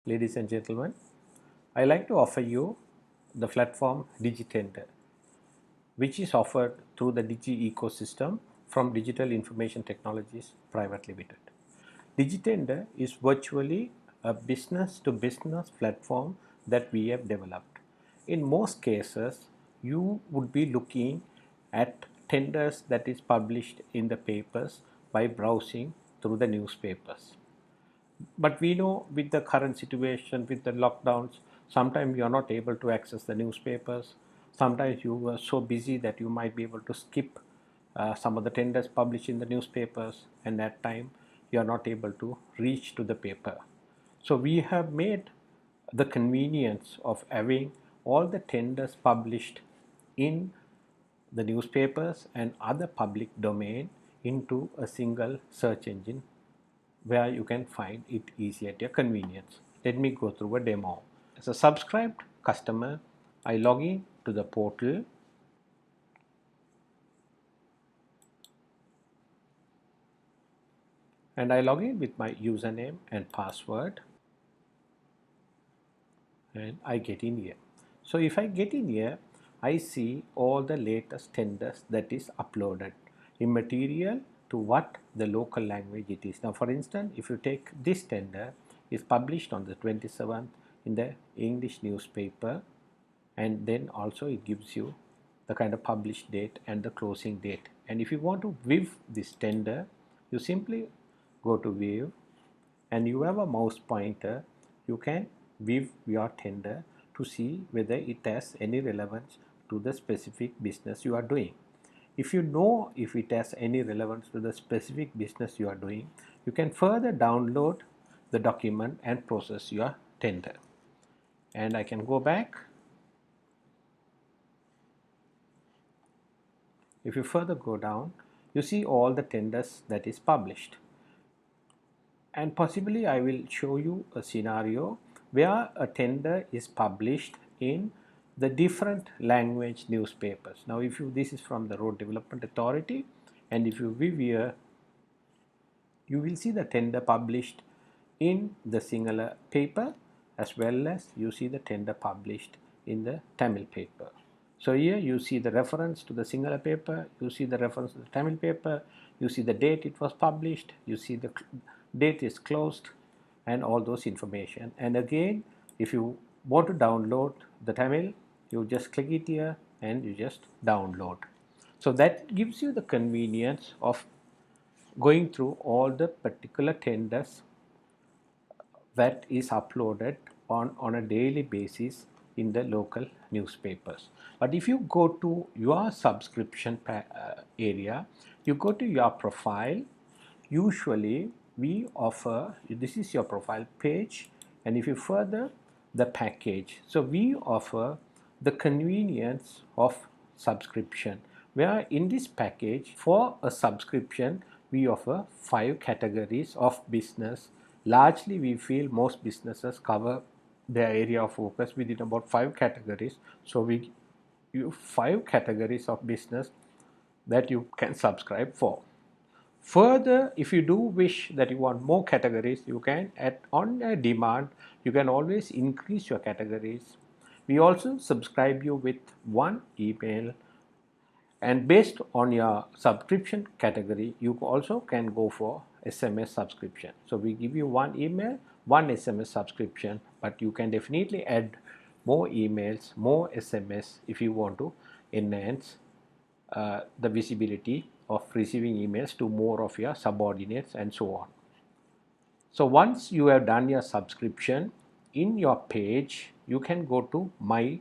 Ladies and gentlemen, I like to offer you the platform DigiTender, which is offered through the Digi ecosystem from Digital Information Technologies Private Limited. DigiTender is virtually a business to business platform that we have developed. In most cases, you would be looking at tenders that is published in the papers by browsing through the newspapers. But we know with the current situation, with the lockdowns, sometimes you are not able to access the newspapers. Sometimes you are so busy that you might be able to skip some of the tenders published in the newspapers, and that time you are not able to reach to the paper. So we have made the convenience of having all the tenders published in the newspapers and other public domain into a single search engine where you can find it easy at your convenience. Let me go through a demo. As a subscribed customer, I log in to the portal and I log in with my username and password and I get in here. So if I get in here, I see all the latest tenders that is uploaded immaterial to what the local language it is. Now for instance, if you take this tender is published on the 27th in the English newspaper, and then also it gives you the kind of published date and the closing date. And if you want to view this tender, you simply go to view and you have a mouse pointer. You can view your tender to see whether it has any relevance to the specific business you are doing. If you know if it has any relevance to the specific business you are doing, you can further download the document and process your tender. And I can go back. If you further go down, you see all the tenders that is published. And possibly I will show you a scenario where a tender is published in the different language newspapers. Now if you, this is from the Road Development Authority, and if you view here, you will see the tender published in the Sinhala paper as well as you see the tender published in the Tamil paper. So here you see the reference to the Sinhala paper, you see the reference to the Tamil paper, you see the date it was published, you see the date is closed and all those information. And again, if you want to download the Tamil, you just click it here and you just download. So that gives you the convenience of going through all the particular tenders that is uploaded on a daily basis in the local newspapers. But if you go to your subscription area, you go to your profile. Usually we offer, this is your profile page, and if you further the package, so we offer the convenience of subscription, where in this package for a subscription we offer 5 categories of business. Largely we feel most businesses cover their area of focus within about 5 categories, so we give 5 categories of business that you can subscribe for. Further, if you do wish that you want more categories, you can on a demand, you can always increase your categories. We also subscribe you with one email, and based on your subscription category, you also can go for SMS subscription. So we give you one email, one SMS subscription, but you can definitely add more emails, more SMS if you want to enhance the visibility of receiving emails to more of your subordinates and so on. So once you have done your subscription, in your page you can go to My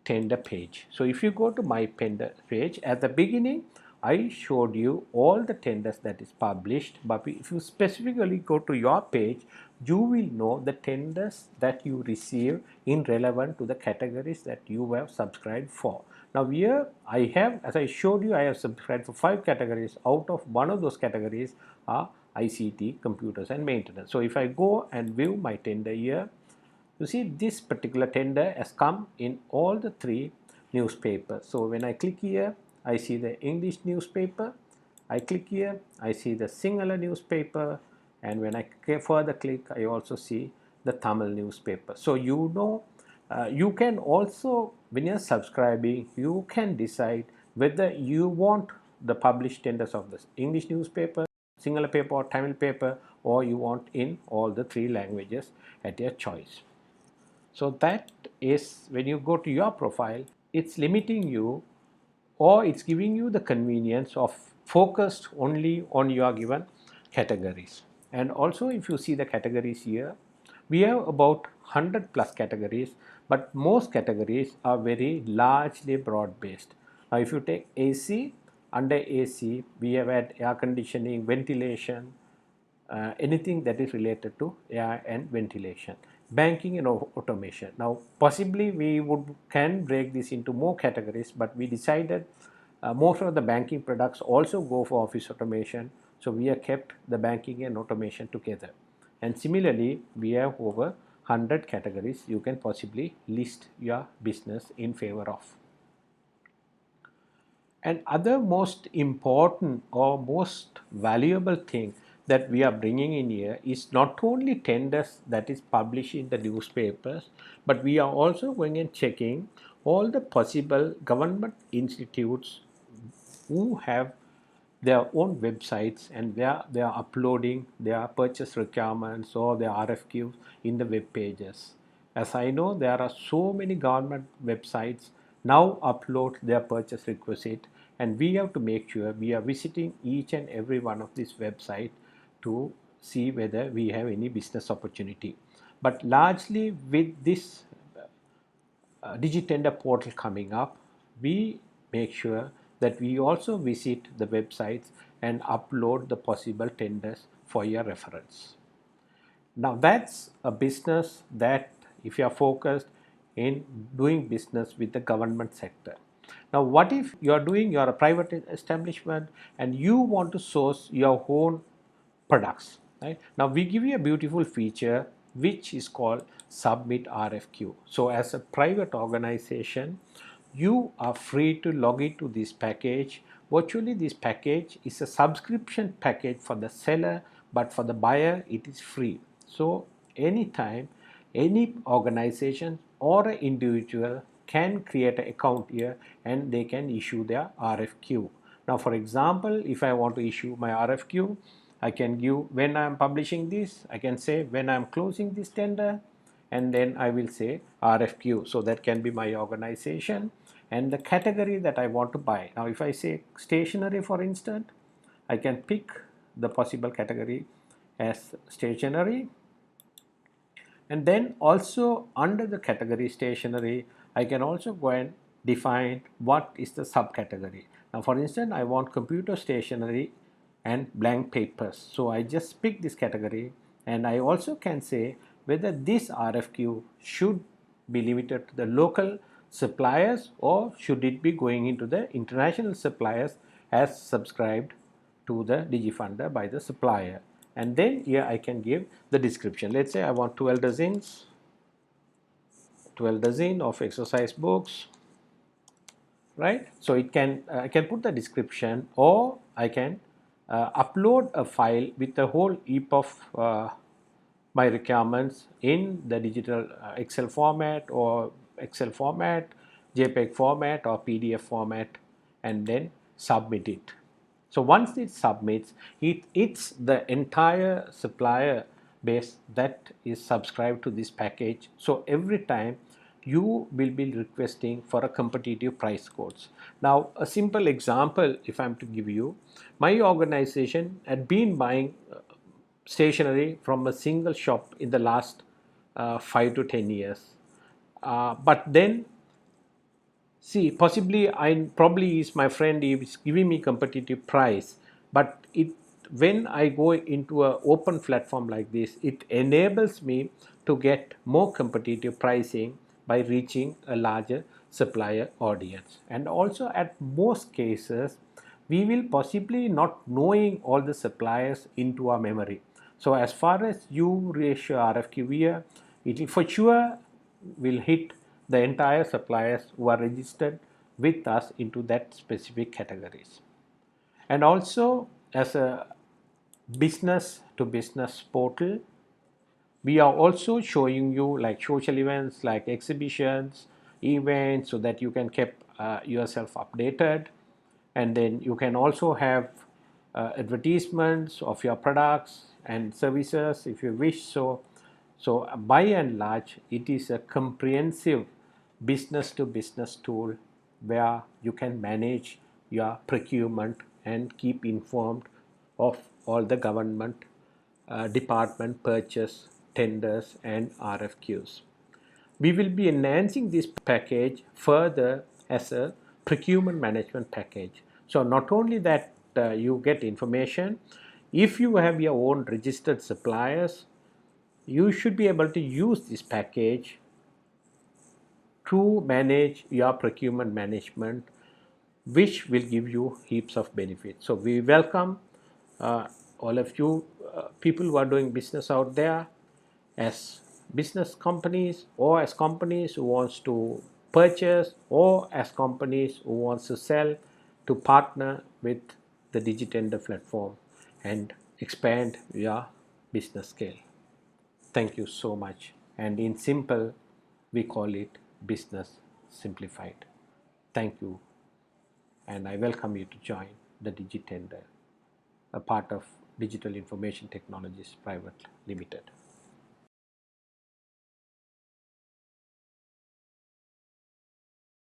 Tender page. So if you go to My Tender page, at the beginning I showed you all the tenders that is published, but if you specifically go to your page, you will know the tenders that you receive in relevant to the categories that you have subscribed for. Now here I have, as I showed you, I have subscribed for 5 categories. Out of one of those categories are ICT, computers and maintenance. So if I go and view my tender here, you see this particular tender has come in all the 3 newspapers. So when I click here, I see the English newspaper. I click here, I see the Sinhala newspaper, and when I further click, I also see the Tamil newspaper. So you can also, when you're subscribing, you can decide whether you want the published tenders of the English newspaper, Sinhala paper or Tamil paper, or you want in all the 3 languages at your choice. So that is, when you go to your profile, it's limiting you, or it's giving you the convenience of focused only on your given categories. And also, if you see the categories here, we have about 100 plus categories, but most categories are very largely broad based. Now if you take AC, under AC we have had air conditioning, ventilation, anything that is related to air and ventilation, banking and automation. Now possibly we can break this into more categories, but we decided most of the banking products also go for office automation, so we have kept the banking and automation together. And similarly, we have over 100 categories you can possibly list your business in favor of. And other most important or most valuable thing that we are bringing in here is not only tenders that is published in the newspapers, but we are also going and checking all the possible government institutes who have their own websites, and where they are uploading their purchase requirements or their RFQs in the web pages. As I know, there are so many government websites now upload their purchase requisite, and we have to make sure we are visiting each and every one of these websites to see whether we have any business opportunity. But largely with this DigiTender portal coming up, we make sure that we also visit the websites and upload the possible tenders for your reference. Now that's a business that, if you are focused in doing business with the government sector. Now what if you are a private establishment and you want to source your own products, right? Now we give you a beautiful feature which is called Submit RFQ. So as a private organization, you are free to log into this package. Virtually this package is a subscription package for the seller, but for the buyer it is free. So anytime any organization or an individual can create an account here and they can issue their RFQ. Now for example, if I want to issue my RFQ, I can give when I am publishing this, I can say when I am closing this tender, and then I will say RFQ. So that can be my organization and the category that I want to buy. Now if I say stationery, for instance, I can pick the possible category as stationery, and then also under the category stationery I can also go and define what is the subcategory. Now for instance, I want computer stationery and blank papers, so I just pick this category, and I also can say whether this RFQ should be limited to the local suppliers or should it be going into the international suppliers as subscribed to the DigiFunder by the supplier. And then here I can give the description. Let's say I want 12 dozens of exercise books, right? So it can I can put the description, or I can upload a file with the whole heap of my requirements in the digital Excel format or Excel format, JPEG format or PDF format, and then submit it. So once it submits, it's the entire supplier base that is subscribed to this package. So every time you will be requesting for a competitive price quotes. Now a simple example if I'm to give you, my organization had been buying stationery from a single shop in the last 5 to 10 years. But then see, possibly probably is my friend is giving me competitive price, but when I go into an open platform like this, it enables me to get more competitive pricing by reaching a larger supplier audience. And also at most cases, we will possibly not knowing all the suppliers into our memory. So as far as you reach your RFQ here, it will for sure will hit the entire suppliers who are registered with us into that specific categories. And also as a business to business portal, We are also showing you like social events like exhibitions, events, so that you can keep yourself updated. And then you can also have advertisements of your products and services if you wish. So by and large, it is a comprehensive business to business tool where you can manage your procurement and keep informed of all the government department purchase tenders and RFQs. We will be enhancing this package further as a procurement management package. So not only that you get information, if you have your own registered suppliers, you should be able to use this package to manage your procurement management, which will give you heaps of benefits. So we welcome all of you people who are doing business out there, as business companies or as companies who wants to purchase or as companies who wants to sell, to partner with the DigiTender platform and expand your business scale. Thank you so much. And in simple, we call it business simplified. Thank you, and I welcome you to join the DigiTender, a part of Digital Information Technologies Private Limited.